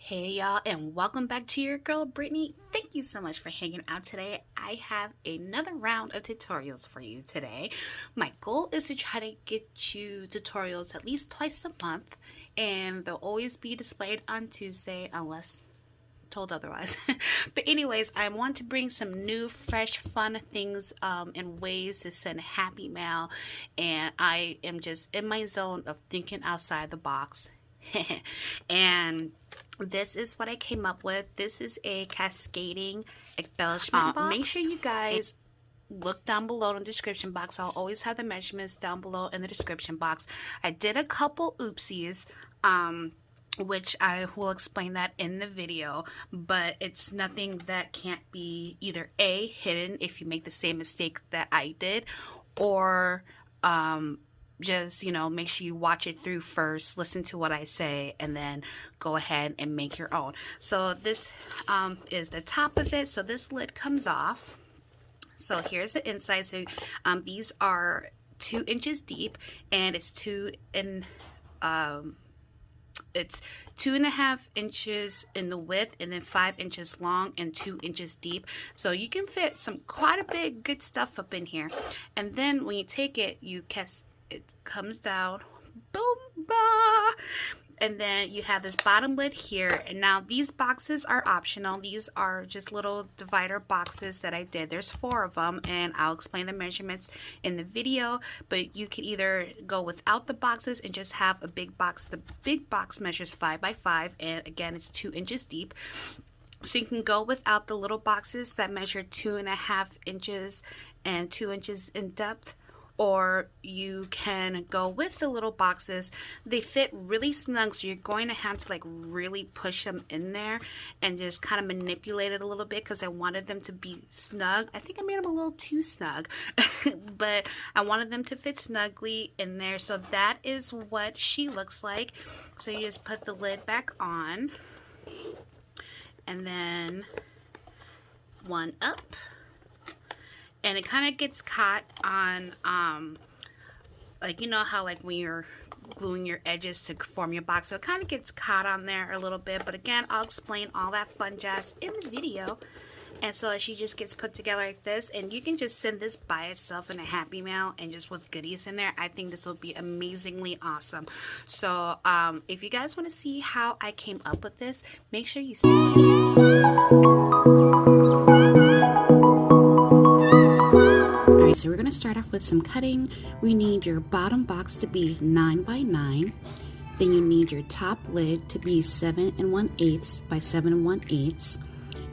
Hey y'all, and welcome back to your girl Brittany. Thank you so much for hanging out today. I have another round of tutorials for you today. My goal is to try to get you tutorials at least twice a month, and they'll always be displayed on Tuesday unless told otherwise. But anyways, I want to bring some new, fresh, fun things and ways to send happy mail, and I am just in my zone of thinking outside the box. And this is what I came up with. This is a cascading embellishment box. Make sure you guys look down below in the description box. I'll always have the measurements down below in the description box. I did a couple oopsies, which I will explain that in the video, but it's nothing that can't be either A, hidden if you make the same mistake that I did, or just, make sure you watch it through first, listen to what I say, and then go ahead and make your own. So this is the top of it. So this lid comes off. So here's the inside. So these are 2 inches deep, and it's 2.5 inches in the width, and then 5 inches long and 2 inches deep. So you can fit quite a bit good stuff up in here. And then when you take it, it comes down, boom, bah, and then you have this bottom lid here. And now these boxes are optional. These are just little divider boxes that I did. There's 4 of them, and I'll explain the measurements in the video, but you can either go without the boxes and just have a big box. The big box measures 5 by 5, and again, it's 2 inches deep. So you can go without the little boxes that measure 2.5 inches and 2 inches in depth, or you can go with the little boxes. They fit really snug, so you're going to have to really push them in there and just kind of manipulate it a little bit, because I wanted them to be snug. I think I made them a little too snug, but I wanted them to fit snugly in there. So that is what she looks like. So you just put the lid back on, and then one up. And it kind of gets caught on, how when you're gluing your edges to form your box. So it kind of gets caught on there a little bit. But again, I'll explain all that fun jazz in the video. And so she just gets put together like this. And you can just send this by itself in a happy mail and just with goodies in there. I think this will be amazingly awesome. So if you guys want to see how I came up with this, make sure you stay tuned. So we're going to start off with some cutting. We need your bottom box to be 9 by 9. Then you need your top lid to be 7 1/8 by 7 1/8.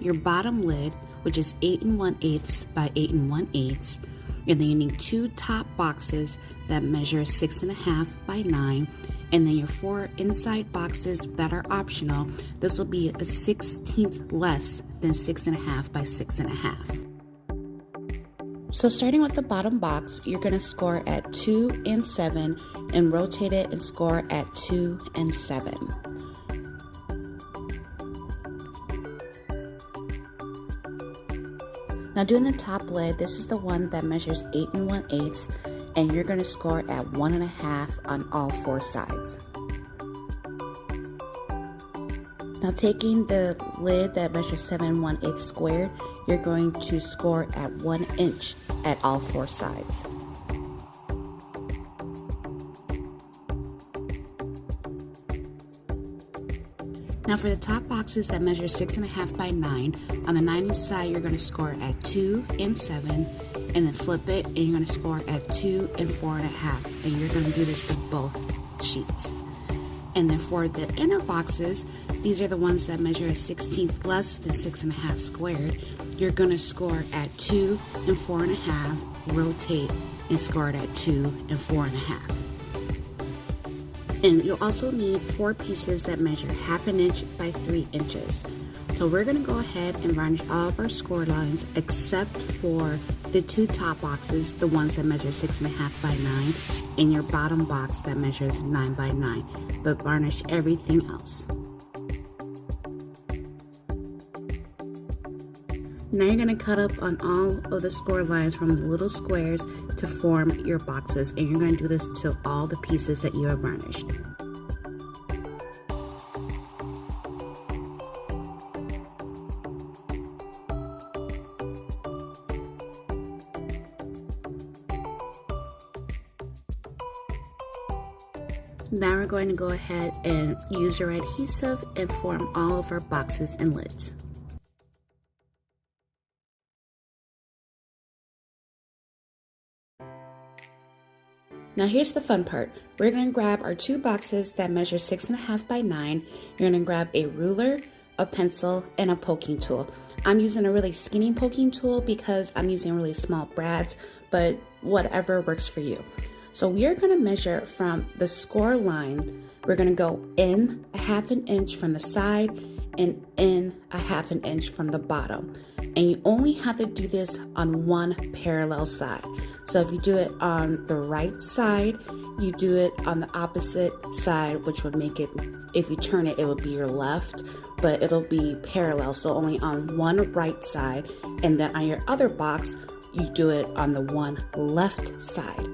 Your bottom lid, which is 8 1/8 by 8 1/8. And then you need 2 top boxes that measure 6.5 by 9. And then your 4 inside boxes that are optional. This will be a 1/16 less than 6.5 by 6.5. So starting with the bottom box, you're going to score at 2 and 7 and rotate it and score at 2 and 7. Now doing the top lid, this is the one that measures 8 1/8, and you're going to score at 1.5 on all 4 sides. Now taking the lid that measures 7 1/8 squared, you're going to score at 1 inch at all 4 sides. Now for the top boxes that measure 6.5 by 9, on the 9 inch side you're going to score at 2 and 7, and then flip it and you're going to score at 2 and 4.5, and you're going to do this to both sheets. And then for the inner boxes, these are the ones that measure a 1/16 less than 6.5 squared. You're going to score at 2 and 4.5, rotate, and score it at 2 and 4.5. And you'll also need 4 pieces that measure 1/2 inch by 3 inches. So we're going to go ahead and varnish all of our score lines except for the 2 top boxes, the ones that measure 6.5 by 9, and your bottom box that measures 9 by 9, but varnish everything else. Now you're going to cut up on all of the score lines from the little squares to form your boxes, and you're going to do this to all the pieces that you have varnished. Now we're going to go ahead and use your adhesive and form all of our boxes and lids. Now here's the fun part. We're going to grab our two boxes that measure 6.5 by 9. You're going to grab a ruler, a pencil, and a poking tool. I'm using a really skinny poking tool because I'm using really small brads, but whatever works for you. So we're going to measure from the score line. We're going to go in 1/2 inch from the side and in 1/2 inch from the bottom. And you only have to do this on one parallel side. So if you do it on the right side, you do it on the opposite side, which would make it, if you turn it, it would be your left, but it'll be parallel. So only on one right side. And then on your other box, you do it on the one left side.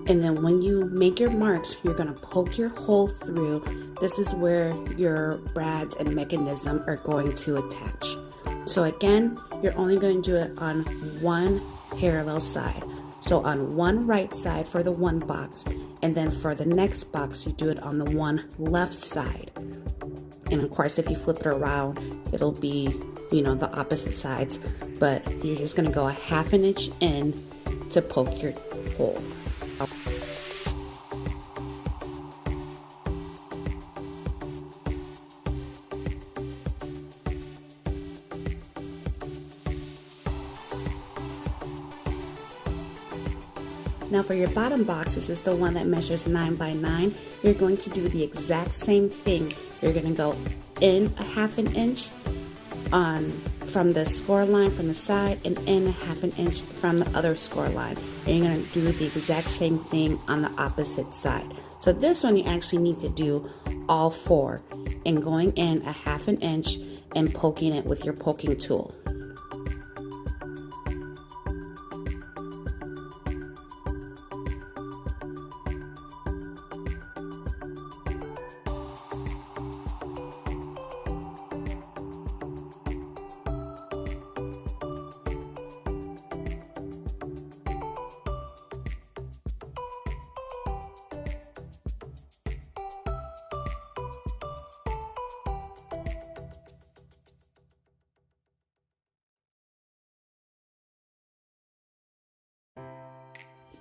And then when you make your marks, you're going to poke your hole through. This is where your brads and mechanism are going to attach. So again, you're only going to do it on one parallel side. So on one right side for the one box, and then for the next box, you do it on the one left side. And of course, if you flip it around, it'll be, the opposite sides, but you're just going to go 1/2 inch in to poke your hole. Now for your bottom box, this is the one that measures 9 by 9. You're going to do the exact same thing. You're going to go in 1/2 inch from the score line from the side and in 1/2 inch from the other score line. And you're going to do the exact same thing on the opposite side. So this one you actually need to do all 4 and going in 1/2 inch and poking it with your poking tool.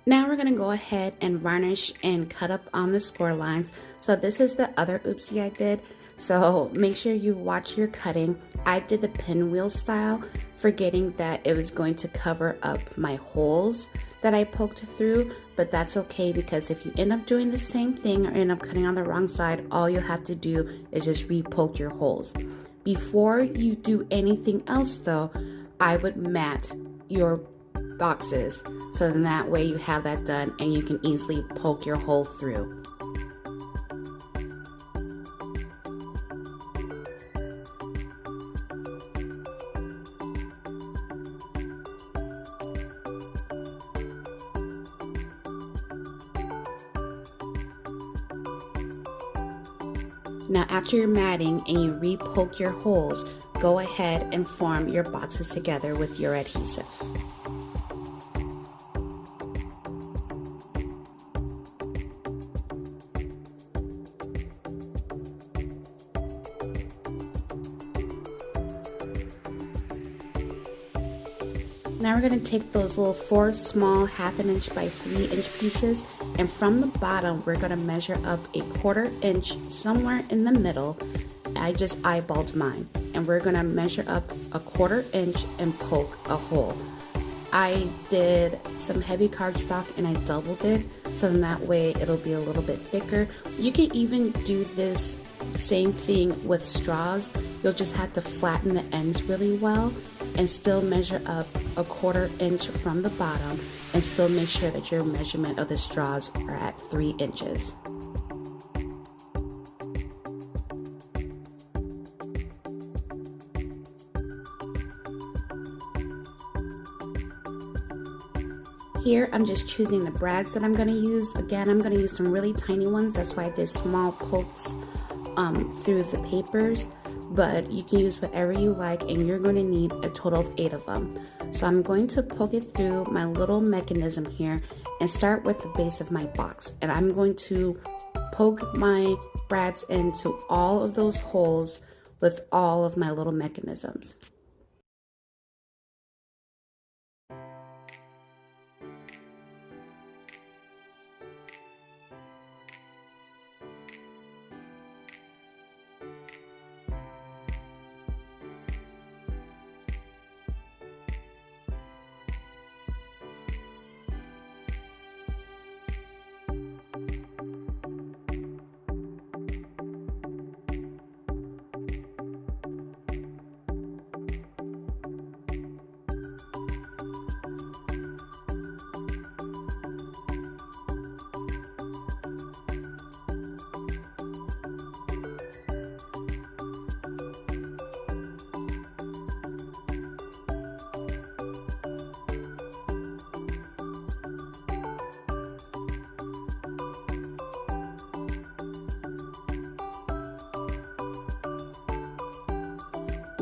Now we're going to go ahead and varnish and cut up on the score lines. So this is the other oopsie I did. So make sure you watch your cutting. I did the pinwheel style, forgetting that it was going to cover up my holes that I poked through, but that's okay because if you end up doing the same thing or end up cutting on the wrong side, all you have to do is just re-poke your holes. Before you do anything else though, I would mat your boxes so then that way you have that done and you can easily poke your hole through. Now after your matting and you re-poke your holes, go ahead and form your boxes together with your adhesive. Now we're going to take those little 4 small 1/2 inch by 3 inch pieces, and from the bottom we're going to measure up a 1/4 inch somewhere in the middle. I just eyeballed mine, and we're going to measure up a 1/4 inch and poke a hole. I did some heavy cardstock and I doubled it so then that way it'll be a little bit thicker. You can even do this same thing with straws. You'll just have to flatten the ends really well and still measure up a 1/4 inch from the bottom and still make sure that your measurement of the straws are at 3 inches. Here I'm just choosing the brads that I'm going to use. Again, I'm going to use some really tiny ones. That's why I did small pokes through the papers, but you can use whatever you like, and you're going to need a total of 8 of them. So I'm going to poke it through my little mechanism here and start with the base of my box, and I'm going to poke my brads into all of those holes with all of my little mechanisms.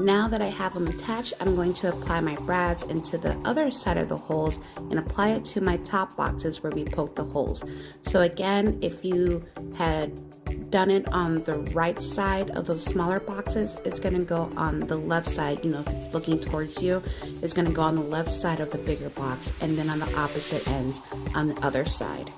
Now that I have them attached, I'm going to apply my brads into the other side of the holes and apply it to my top boxes where we poked the holes. So again, if you had done it on the right side of those smaller boxes, it's going to go on the left side. You know, if it's looking towards you, it's going to go on the left side of the bigger box, and then on the opposite ends on the other side.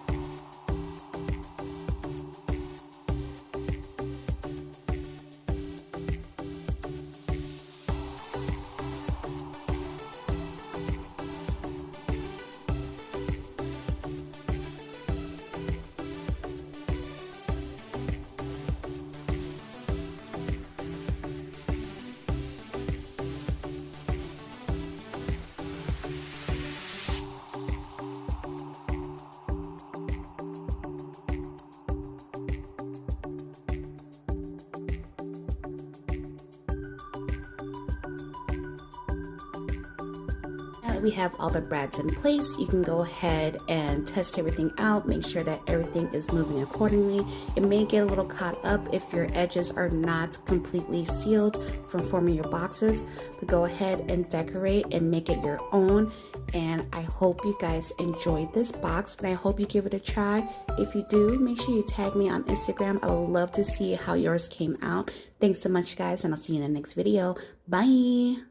Now that we have all the brads in place, you can go ahead and test everything out, make sure that everything is moving accordingly. It may get a little caught up if your edges are not completely sealed from forming your boxes, but go ahead and decorate and make it your own. And I hope you guys enjoyed this box, and I hope you give it a try. If you do, make sure you tag me on Instagram. I would love to see how yours came out. Thanks so much, guys, and I'll see you in the next video. Bye!